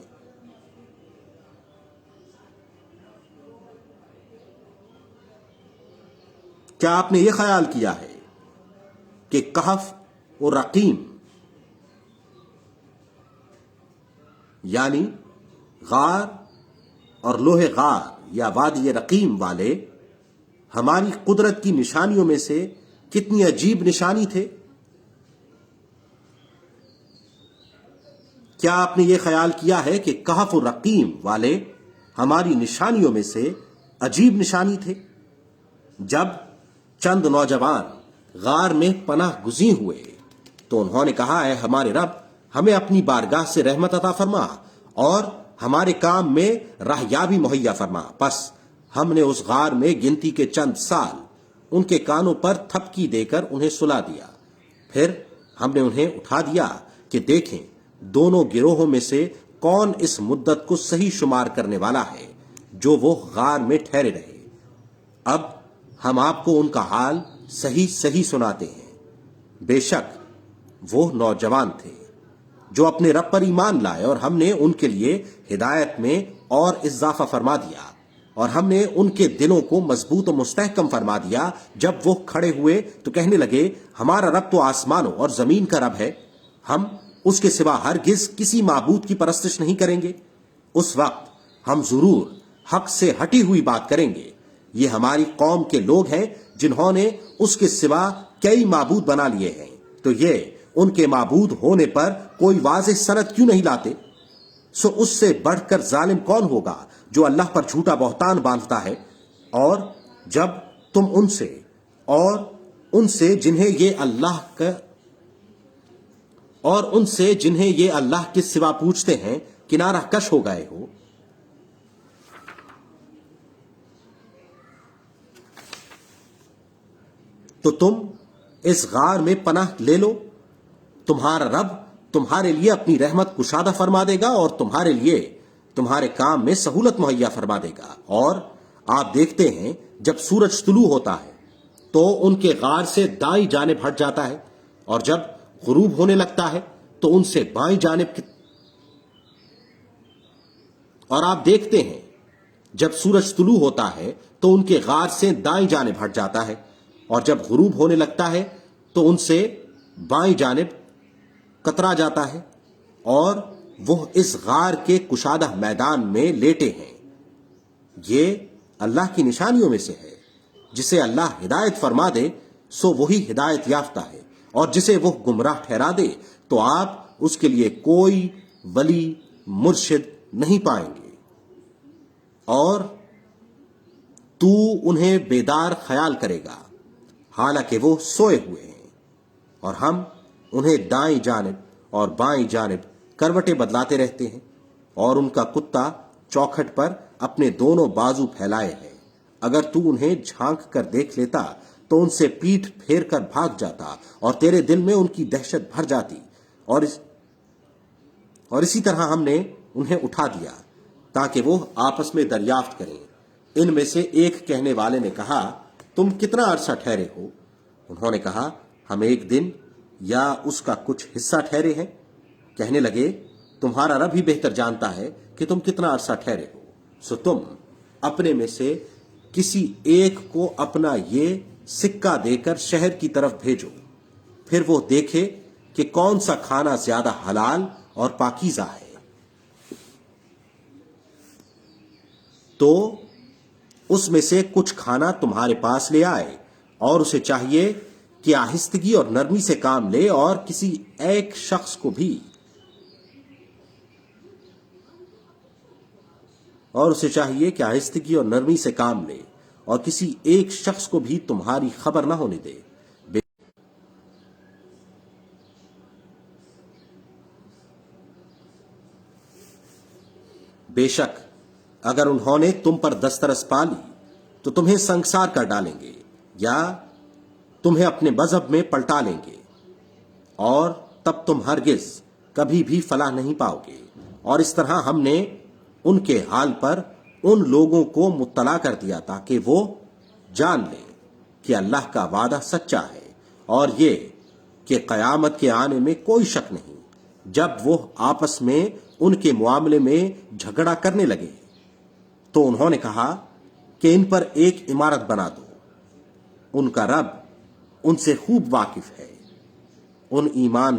کیا آپ نے یہ خیال کیا ہے کہ کہف اور رقیم یعنی غار اور لوح غار یا وادی رقیم والے ہماری قدرت کی نشانیوں میں سے کتنی عجیب نشانی تھے؟ کیا آپ نے یہ خیال کیا ہے کہ کہف و رقیم والے ہماری نشانیوں میں سے عجیب نشانی تھے؟ جب چند نوجوان غار میں پناہ گزین ہوئے تو انہوں نے کہا، اے ہمارے رب، ہمیں اپنی بارگاہ سے رحمت عطا فرما اور ہمارے کام میں راہیابی مہیا فرما. پس ہم نے اس غار میں گنتی کے چند سال ان کے کانوں پر تھپکی دے کر انہیں سلا دیا. پھر ہم نے انہیں اٹھا دیا کہ دیکھیں دونوں گروہوں میں سے کون اس مدت کو صحیح شمار کرنے والا ہے جو وہ غار میں ٹھہرے رہے. اب ہم آپ کو ان کا حال صحیح صحیح سناتے ہیں. بے شک وہ نوجوان تھے جو اپنے رب پر ایمان لائے، اور ہم نے ان کے لیے ہدایت میں اور اضافہ فرما دیا، اور ہم نے ان کے دلوں کو مضبوط و مستحکم فرما دیا. جب وہ کھڑے ہوئے تو کہنے لگے، ہمارا رب تو آسمانوں اور زمین کا رب ہے، ہم اس کے سوا ہرگز کسی معبود کی پرستش نہیں کریں گے. اس وقت ہم ضرور حق سے ہٹی ہوئی بات کریں گے. یہ ہماری قوم کے لوگ ہیں جنہوں نے اس کے سوا کئی معبود بنا لیے ہیں، تو یہ ان کے معبود ہونے پر کوئی واضح سند کیوں نہیں لاتے؟ سو اس سے بڑھ کر ظالم کون ہوگا جو اللہ پر جھوٹا بہتان باندھتا ہے؟ اور جب تم ان سے جنہیں یہ اللہ کے سوا پوچھتے ہیں کنارہ کش ہو گئے ہو، تو تم اس غار میں پناہ لے لو. تمہارا رب تمہارے لیے اپنی رحمت کشادہ فرما دے گا اور تمہارے لیے تمہارے کام میں سہولت مہیا فرما دے گا. اور آپ دیکھتے ہیں جب سورج طلوع ہوتا ہے تو ان کے غار سے دائیں جانب ہٹ جاتا ہے، اور جب غروب ہونے لگتا ہے تو ان سے بائیں جانب اور آپ دیکھتے ہیں جب سورج طلوع ہوتا ہے تو ان کے غار سے دائیں جانب ہٹ جاتا ہے، اور جب غروب ہونے لگتا ہے تو ان سے بائیں جانب کترا جاتا ہے، اور وہ اس غار کے کشادہ میدان میں لیٹے ہیں۔ یہ اللہ کی نشانیوں میں سے ہے۔ جسے اللہ ہدایت فرما دے سو وہی ہدایت یافتہ ہے، اور جسے وہ گمراہ ٹھہرا دے تو آپ اس کے لیے کوئی ولی مرشد نہیں پائیں گے۔ اور تو انہیں بیدار خیال کرے گا حالانکہ وہ سوئے ہوئے ہیں، اور ہم انہیں دائیں جانب اور بائیں جانب کروٹیں بدلاتے رہتے ہیں، اور ان کا کتا چوکھٹ پر اپنے دونوں بازو پھیلائے ہے۔ اگر تو انہیں جھانک کر دیکھ لیتا تو ان سے پیٹھ پھیر کر بھاگ جاتا، اور تیرے دل میں ان کی دہشت بھر جاتی، اور اسی طرح ہم نے انہیں اٹھا دیا تاکہ وہ آپس میں دریافت کریں۔ ان میں سے ایک کہنے والے نے کہا، تم کتنا عرصہ ٹھہرے ہو؟ انہوں نے کہا، ہم ایک دن یا اس کا کچھ حصہ ٹھہرے ہیں۔ کہنے لگے، تمہارا رب ہی بہتر جانتا ہے کہ تم کتنا عرصہ ٹھہرے ہو، سو تم اپنے میں سے کسی ایک کو اپنا یہ سکہ دے کر شہر کی طرف بھیجو، پھر وہ دیکھے کہ کون سا کھانا زیادہ حلال اور پاکیزہ ہے، تو اس میں سے کچھ کھانا تمہارے پاس لے آئے، اور اسے چاہیے کہ آہستگی اور نرمی سے کام لے، اور کسی ایک شخص کو بھی تمہاری خبر نہ ہونے دے۔ بے شک اگر انہوں نے تم پر دسترس پا لی تو تمہیں سنگسار کر ڈالیں گے، یا تمہیں اپنے مذہب میں پلٹا لیں گے، اور تب تم ہرگز کبھی بھی فلاح نہیں پاؤ گے۔ اور اس طرح ہم نے ان کے حال پر ان لوگوں کو مطلع کر دیا تاکہ وہ جان لیں کہ اللہ کا وعدہ سچا ہے، اور یہ کہ قیامت کے آنے میں کوئی شک نہیں۔ جب وہ آپس میں ان کے معاملے میں جھگڑا کرنے لگے تو انہوں نے کہا کہ ان پر ایک عمارت بنا دو، ان کا رب ان سے خوب واقف ہے۔ ان ایمان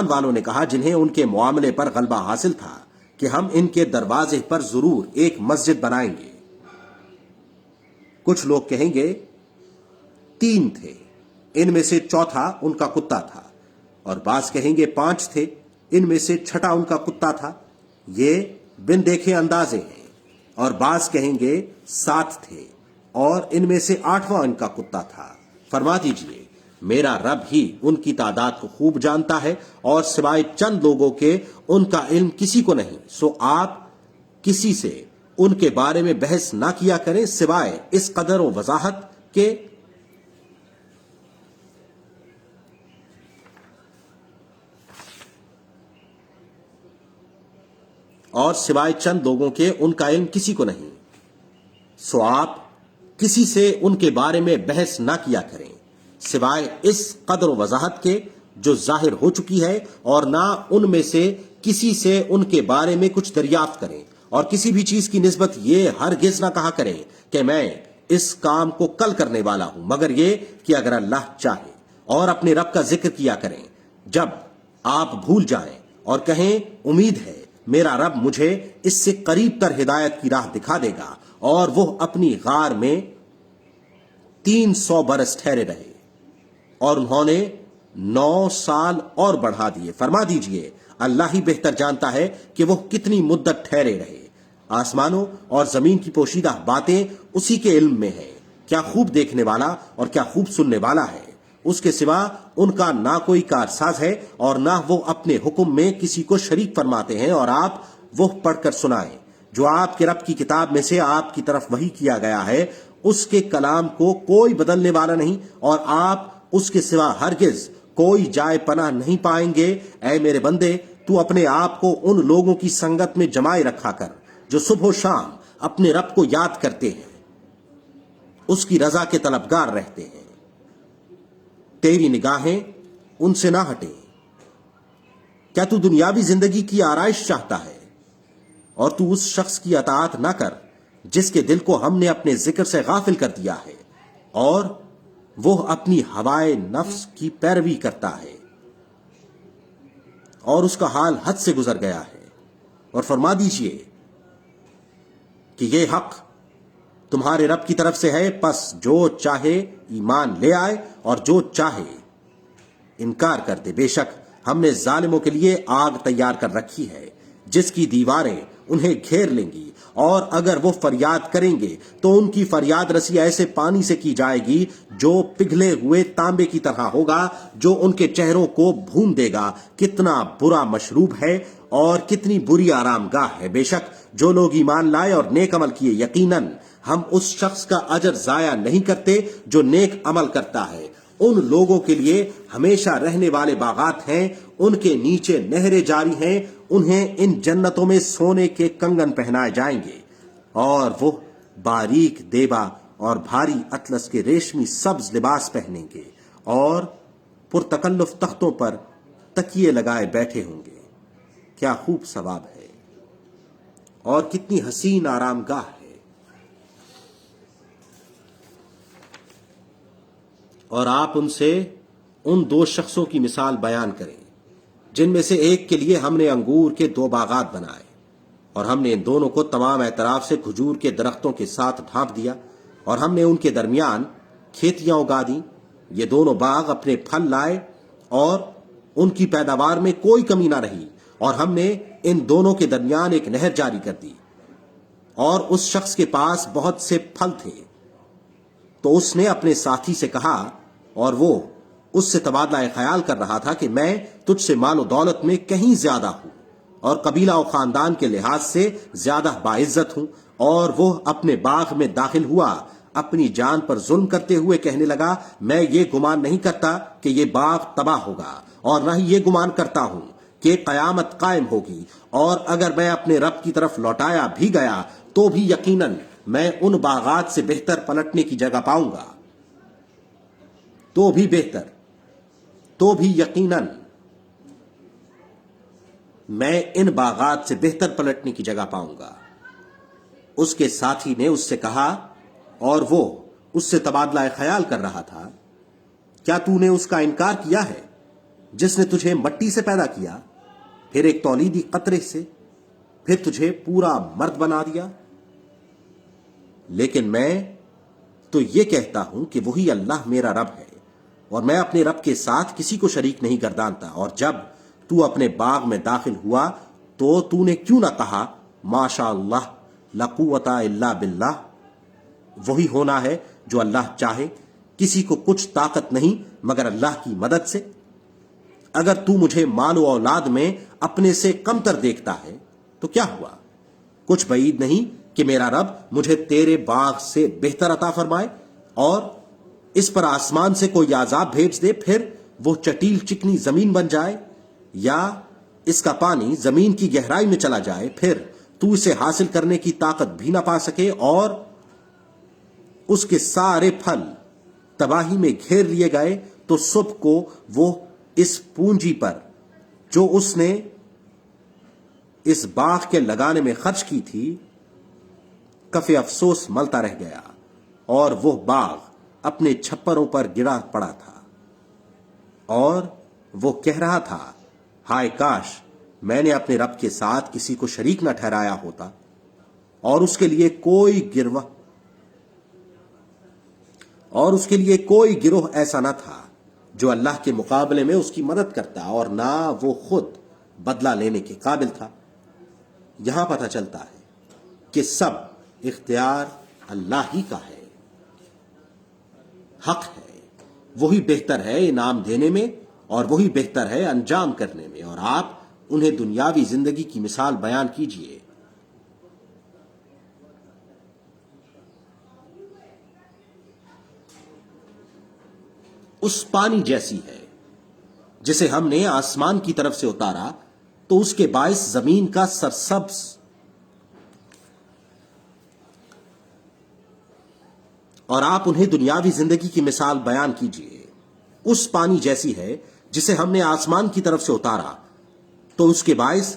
والوں نے کہا جنہیں ان کے معاملے پر غلبہ حاصل تھا کہ ہم ان کے دروازے پر ضرور ایک مسجد بنائیں گے۔ کچھ لوگ کہیں گے 3 تھے، ان میں سے چوتھا ان کا کتا تھا، اور بعض کہیں گے 5 تھے، ان میں سے چھٹا ان کا کتا تھا۔ یہ بن دیکھے اندازے ہیں۔ اور بعض کہیں گے 7 تھے، اور ان میں سے 8واں ان کا کتا تھا۔ فرما دیجئے، میرا رب ہی ان کی تعداد کو خوب جانتا ہے، اور سوائے چند لوگوں کے ان کا علم کسی کو نہیں۔ سو آپ کسی سے ان کے بارے میں بحث نہ کیا کریں سوائے اس قدر و وضاحت کے اور سوائے چند لوگوں کے ان کا علم کسی کو نہیں۔ سو آپ کسی سے ان کے بارے میں بحث نہ کیا کریں سوائے اس قدر و وضاحت کے جو ظاہر ہو چکی ہے، اور نہ ان میں سے کسی سے ان کے بارے میں کچھ دریافت کریں، اور کسی بھی چیز کی نسبت یہ ہرگز نہ کہا کریں کہ میں اس کام کو کل کرنے والا ہوں، مگر یہ کہ اگر اللہ چاہے، اور اپنے رب کا ذکر کیا کریں جب آپ بھول جائیں، اور کہیں امید ہے میرا رب مجھے اس سے قریب تر ہدایت کی راہ دکھا دے گا۔ اور وہ اپنی غار میں 300 برس ٹھہرے رہے، اور انہوں نے 9 سال اور بڑھا دیے۔ فرما دیجئے، اللہ ہی بہتر جانتا ہے کہ وہ کتنی مدت ٹھہرے رہے۔ آسمانوں اور زمین کی پوشیدہ باتیں اسی کے علم میں ہیں۔ کیا خوب دیکھنے والا اور کیا خوب سننے والا ہے۔ اس کے سوا ان کا نہ کوئی کارساز ہے، اور نہ وہ اپنے حکم میں کسی کو شریک فرماتے ہیں۔ اور آپ وہ پڑھ کر سنائیں جو آپ کے رب کی کتاب میں سے آپ کی طرف وحی کیا گیا ہے، اس کے کلام کو کوئی بدلنے والا نہیں، اور آپ اس کے سوا ہرگز کوئی جائے پناہ نہیں پائیں گے۔ اے میرے بندے، تو اپنے آپ کو ان لوگوں کی سنگت میں جمائے رکھا کر جو صبح و شام اپنے رب کو یاد کرتے ہیں، اس کی رضا کے طلبگار رہتے ہیں۔ تیری نگاہیں ان سے نہ ہٹیں۔ کیا تو دنیاوی زندگی کی آرائش چاہتا ہے اور تو اس شخص کی اطاعت نہ کر جس کے دل کو ہم نے اپنے ذکر سے غافل کر دیا ہے اور وہ اپنی ہوائے نفس کی پیروی کرتا ہے اور اس کا حال حد سے گزر گیا ہے۔ اور فرما دیجئے کہ یہ حق تمہارے رب کی طرف سے ہے، پس جو چاہے ایمان لے آئے اور جو چاہے انکار کر دے۔ بے شک ہم نے ظالموں کے لیے آگ تیار کر رکھی ہے جس کی دیواریں انہیں گھیر لیں گی، اور اگر وہ فریاد کریں گے تو ان کی فریاد رسی ایسے پانی سے کی جائے گی جو پگھلے ہوئے تانبے کی طرح ہوگا، جو ان کے چہروں کو بھون دے گا۔ کتنا برا مشروب ہے اور کتنی بری آرام گاہ ہے۔ بے شک جو لوگ ایمان لائے اور نیک عمل کیے، یقیناً ہم اس شخص کا اجر ضائع نہیں کرتے جو نیک عمل کرتا ہے۔ ان لوگوں کے لیے ہمیشہ رہنے والے باغات ہیں، ان کے نیچے نہریں جاری ہیں، انہیں ان جنتوں میں سونے کے کنگن پہنائے جائیں گے، اور وہ باریک دیبا اور بھاری اطلس کے ریشمی سبز لباس پہنیں گے اور پرتکلف تختوں پر تکیے لگائے بیٹھے ہوں گے۔ کیا خوب ثواب ہے اور کتنی حسین آرام گاہ ہے۔ اور آپ ان سے ان دو شخصوں کی مثال بیان کریں جن میں سے ایک کے لیے ہم نے انگور کے 2 باغات بنائے، اور ہم نے ان دونوں کو تمام اعتراف سے کھجور کے درختوں کے ساتھ ڈھانپ دیا، اور ہم نے ان کے درمیان کھیتیاں اگا دیں۔ یہ دونوں باغ اپنے پھل لائے اور ان کی پیداوار میں کوئی کمی نہ رہی، اور ہم نے ان دونوں کے درمیان ایک نہر جاری کر دی۔ اور اس شخص کے پاس بہت سے پھل تھے، تو اس نے اپنے ساتھی سے کہا، اور وہ اس سے تبادلہ خیال کر رہا تھا کہ میں تجھ سے مال و دولت میں کہیں زیادہ ہوں اور قبیلہ و خاندان کے لحاظ سے زیادہ باعزت ہوں، اور وہ اپنے باغ میں داخل ہوا، اپنی جان پر ظلم کرتے ہوئے کہنے لگا، میں یہ گمان نہیں کرتا کہ یہ باغ تباہ ہوگا، اور نہ ہی یہ گمان کرتا ہوں کہ قیامت قائم ہوگی، اور اگر میں اپنے رب کی طرف لوٹایا بھی گیا تو بھی یقیناً میں ان باغات سے بہتر پلٹنے کی جگہ پاؤں گا، تو بھی بہتر، تو بھی یقیناً میں ان باغات سے بہتر پلٹنے کی جگہ پاؤں گا۔ اس کے ساتھی نے اس سے کہا، اور وہ اس سے تبادلہ خیال کر رہا تھا، کیا تو نے اس کا انکار کیا ہے جس نے تجھے مٹی سے پیدا کیا، پھر ایک تولیدی قطرے سے، پھر تجھے پورا مرد بنا دیا؟ لیکن میں تو یہ کہتا ہوں کہ وہی اللہ میرا رب ہے، اور میں اپنے رب کے ساتھ کسی کو شریک نہیں گردانتا۔ اور جب تو اپنے باغ میں داخل ہوا تو تو نے کیوں نہ کہا، ماشاء اللہ لا قوت الا باللہ؟ وہی ہونا ہے جو اللہ چاہے، کسی کو کچھ طاقت نہیں مگر اللہ کی مدد سے۔ اگر تو مجھے مال و اولاد میں اپنے سے کمتر دیکھتا ہے تو کیا ہوا؟ کچھ بعید نہیں کہ میرا رب مجھے تیرے باغ سے بہتر عطا فرمائے اور اس پر آسمان سے کوئی عذاب بھیج دے، پھر وہ چٹیل چکنی زمین بن جائے، یا اس کا پانی زمین کی گہرائی میں چلا جائے، پھر تو اسے حاصل کرنے کی طاقت بھی نہ پا سکے، اور اس کے سارے پھل تباہی میں گھیر لیے گئے، تو صبح کو وہ اس پونجی پر جو اس نے اس باغ کے لگانے میں خرچ کی تھی کف افسوس ملتا رہ گیا، اور وہ باغ اپنے چھپروں پر گرا پڑا تھا، اور وہ کہہ رہا تھا، ہائے کاش میں نے اپنے رب کے ساتھ کسی کو شریک نہ ٹھہرایا ہوتا، اور اس کے لیے کوئی گروہ ایسا نہ تھا جو اللہ کے مقابلے میں اس کی مدد کرتا، اور نہ وہ خود بدلہ لینے کے قابل تھا۔ یہاں پتہ چلتا ہے کہ سب اختیار اللہ ہی کا ہے، حق ہے، وہی بہتر ہے انعام دینے میں اور وہی بہتر ہے انجام کرنے میں، اور آپ انہیں دنیاوی زندگی کی مثال بیان کیجئے۔ اس پانی جیسی ہے جسے ہم نے آسمان کی طرف سے اتارا تو اس کے باعث زمین کا سرسبز اور آپ انہیں دنیاوی زندگی کی مثال بیان کیجئے۔ اس پانی جیسی ہے جسے ہم نے آسمان کی طرف سے اتارا تو اس کے باعث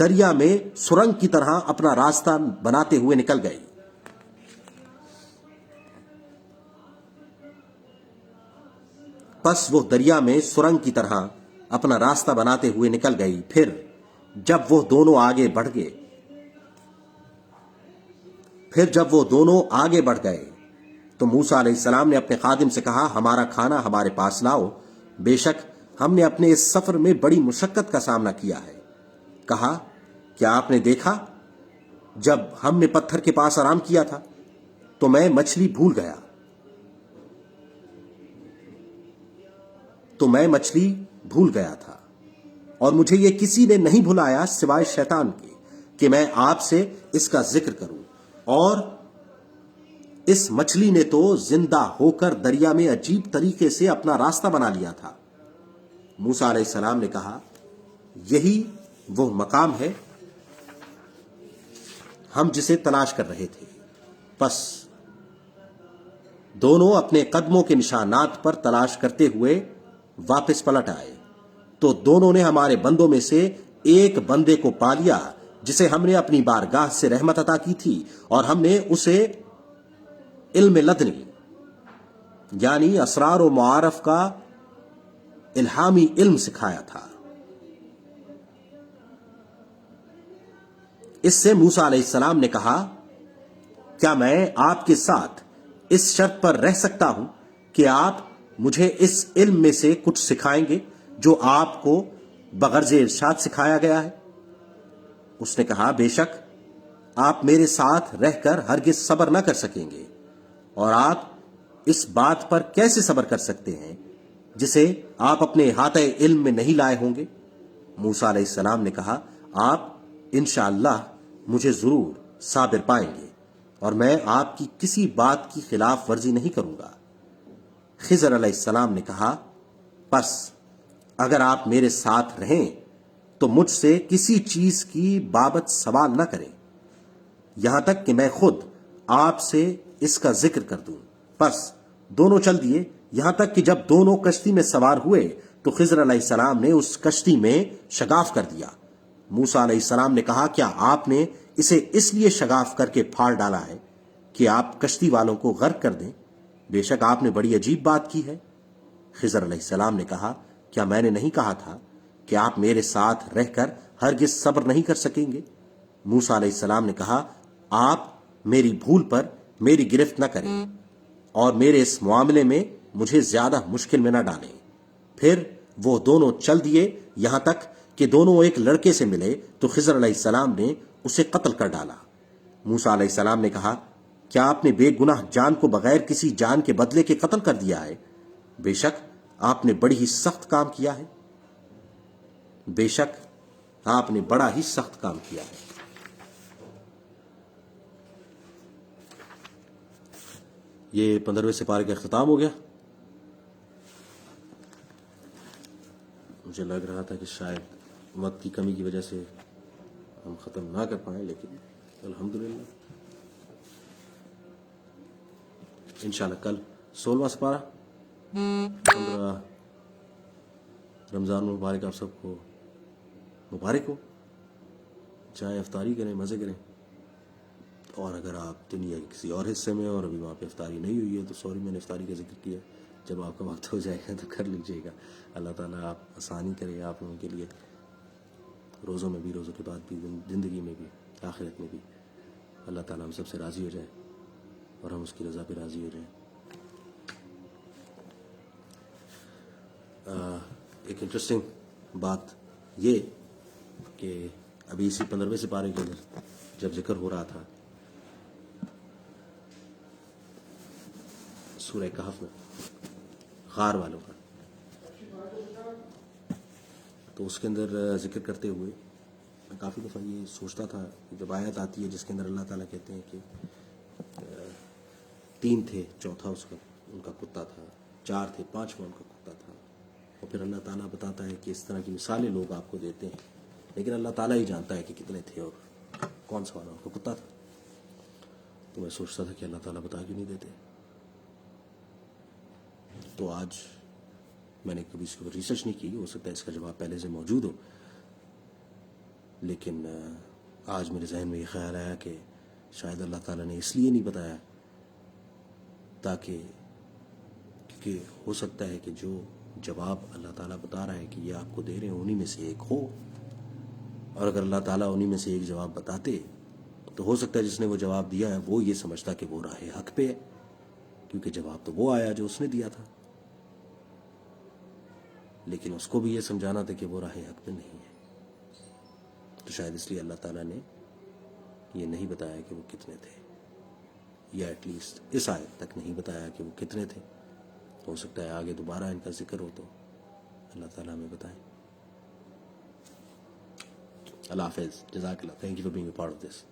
دریا میں سرنگ کی طرح اپنا راستہ بناتے ہوئے نکل گئی. پس وہ دریا میں سرنگ کی طرح اپنا راستہ بناتے ہوئے نکل گئی. پھر جب وہ دونوں آگے بڑھ گئے تو موسیٰ علیہ السلام نے اپنے خادم سے کہا ہمارا کھانا ہمارے پاس لاؤ، بے شک ہم نے اپنے اس سفر میں بڑی مشقت کا سامنا کیا ہے. کہا کیا آپ نے دیکھا جب ہم نے پتھر کے پاس آرام کیا تھا تو میں مچھلی بھول گیا تھا اور مجھے یہ کسی نے نہیں بھلایا سوائے شیطان کے کہ میں آپ سے اس کا ذکر کروں، اور اس مچھلی نے تو زندہ ہو کر دریا میں عجیب طریقے سے اپنا راستہ بنا لیا تھا. موسیٰ علیہ السلام نے کہا یہی وہ مقام ہے ہم جسے تلاش کر رہے تھے. پس دونوں اپنے قدموں کے نشانات پر تلاش کرتے ہوئے واپس پلٹ آئے تو دونوں نے ہمارے بندوں میں سے ایک بندے کو پا لیا جسے ہم نے اپنی بارگاہ سے رحمت عطا کی تھی، اور ہم نے اسے علم لدنی یعنی اسرار و معارف کا الہامی علم سکھایا تھا. اس سے موسیٰ علیہ السلام نے کہا کیا میں آپ کے ساتھ اس شرط پر رہ سکتا ہوں کہ آپ مجھے اس علم میں سے کچھ سکھائیں گے جو آپ کو بغرض ارشاد سکھایا گیا ہے؟ اس نے کہا بے شک آپ میرے ساتھ رہ کر ہرگز صبر نہ کر سکیں گے، اور آپ اس بات پر کیسے صبر کر سکتے ہیں جسے آپ اپنے احاطہ علم میں نہیں لائے ہوں گے؟ موسیٰ علیہ السلام نے کہا آپ انشاءاللہ مجھے ضرور صابر پائیں گے اور میں آپ کی کسی بات کی خلاف ورزی نہیں کروں گا. خضر علیہ السلام نے کہا پس اگر آپ میرے ساتھ رہیں تو مجھ سے کسی چیز کی بابت سوال نہ کریں یہاں تک کہ میں خود آپ سے اس کا ذکر کر دوں. پس دونوں چل دیے یہاں تک کہ جب دونوں کشتی میں سوار ہوئے تو خضر علیہ السلام نے اس کشتی میں شگاف کر دیا. موسیٰ علیہ السلام نے کہا کیا آپ نے اسے اس لیے شگاف کر کے پھاڑ ڈالا ہے کہ آپ کشتی والوں کو غرق کر دیں؟ بے شک آپ نے بڑی عجیب بات کی ہے. خضر علیہ السلام نے کہا کیا میں نے نہیں کہا تھا کہ آپ میرے ساتھ رہ کر ہرگز صبر نہیں کر سکیں گے؟ موسیٰ علیہ السلام نے کہا آپ میری بھول پر میری گرفت نہ کریں اور میرے اس معاملے میں مجھے زیادہ مشکل میں نہ ڈالیں. پھر وہ دونوں چل دیے یہاں تک کہ دونوں ایک لڑکے سے ملے تو خضر علیہ السلام نے اسے قتل کر ڈالا. موسیٰ علیہ السلام نے کہا کیا آپ نے بے گناہ جان کو بغیر کسی جان کے بدلے کے قتل کر دیا ہے؟ بے شک آپ نے بڑی ہی سخت کام کیا ہے. بے شک آپ نے بڑا ہی سخت کام کیا ہے. یہ 15ویں سپارے کا اختتام ہو گیا. مجھے لگ رہا تھا کہ شاید وقت کی کمی کی وجہ سے ہم ختم نہ کر پائیں، لیکن الحمدللہ انشاءاللہ کل 16واں سپارہ. 15 رمضان المبارک آپ سب کو مبارک ہو. چاہے افطاری کریں، مزے کریں، اور اگر آپ دنیا کے کسی اور حصے میں اور ابھی وہاں پہ افطاری نہیں ہوئی ہے تو سوری میں نے افطاری کا ذکر کیا. جب آپ کا وقت ہو جائے گا تو کر لیجئے گا. اللہ تعالیٰ آپ آسانی کرے آپ لوگوں کے لیے، روزوں میں بھی، روزوں کے بعد بھی، زندگی میں بھی، آخرت میں بھی. اللہ تعالیٰ ہم سب سے راضی ہو جائے اور ہم اس کی رضا پہ راضی ہو جائیں. ایک انٹرسٹنگ بات یہ کہ ابھی اسی 15ویں سپارے کے اندر جب ذکر ہو رہا تھا سورہ کہف میں غار والوں کا، تو اس کے اندر ذکر کرتے ہوئے میں کافی دفعہ یہ سوچتا تھا کہ جب آیت آتی ہے جس کے اندر اللہ تعالیٰ کہتے ہیں کہ 3 تھے، چوتھا اس کا ان کا کتا تھا، 4 تھے، 5واں ان کا کتا تھا، اور پھر اللہ تعالیٰ بتاتا ہے کہ اس طرح کی مثالیں لوگ آپ کو دیتے ہیں، لیکن اللہ تعالیٰ ہی جانتا ہے کہ کتنے تھے اور کون سا والا ان کا کتا تھا. تو میں سوچتا تھا کہ اللہ تعالیٰ بتا کیوں نہیں دیتے. تو آج میں نے کبھی اس کو ریسرچ نہیں کی، ہو سکتا ہے اس کا جواب پہلے سے موجود ہو. لیکن آج میرے ذہن میں یہ خیال آیا کہ شاید اللہ تعالیٰ نے اس لیے نہیں بتایا تاکہ کہ ہو سکتا ہے کہ جو جواب اللہ تعالیٰ بتا رہا ہے کہ یہ آپ کو دے رہے ہیں انہی میں سے ایک ہو، اور اگر اللہ تعالیٰ انہی میں سے ایک جواب بتاتے تو ہو سکتا ہے جس نے وہ جواب دیا ہے وہ یہ سمجھتا کہ وہ راہ حق پہ ہے، کیونکہ جواب تو وہ آیا جو اس نے دیا تھا، لیکن اس کو بھی یہ سمجھانا تھا کہ وہ راہ حق پہ نہیں ہے۔ تو شاید اس لیے اللہ تعالیٰ نے یہ نہیں بتایا کہ وہ کتنے تھے، یا ایٹ لیسٹ اس آیت تک نہیں بتایا کہ وہ کتنے تھے۔ ہو سکتا ہے آگے دوبارہ ان کا ذکر ہو تو اللہ تعالیٰ ہمیں بتائیں۔ اللہ حافظ، جزاک اللہ، thank you for being a part of this.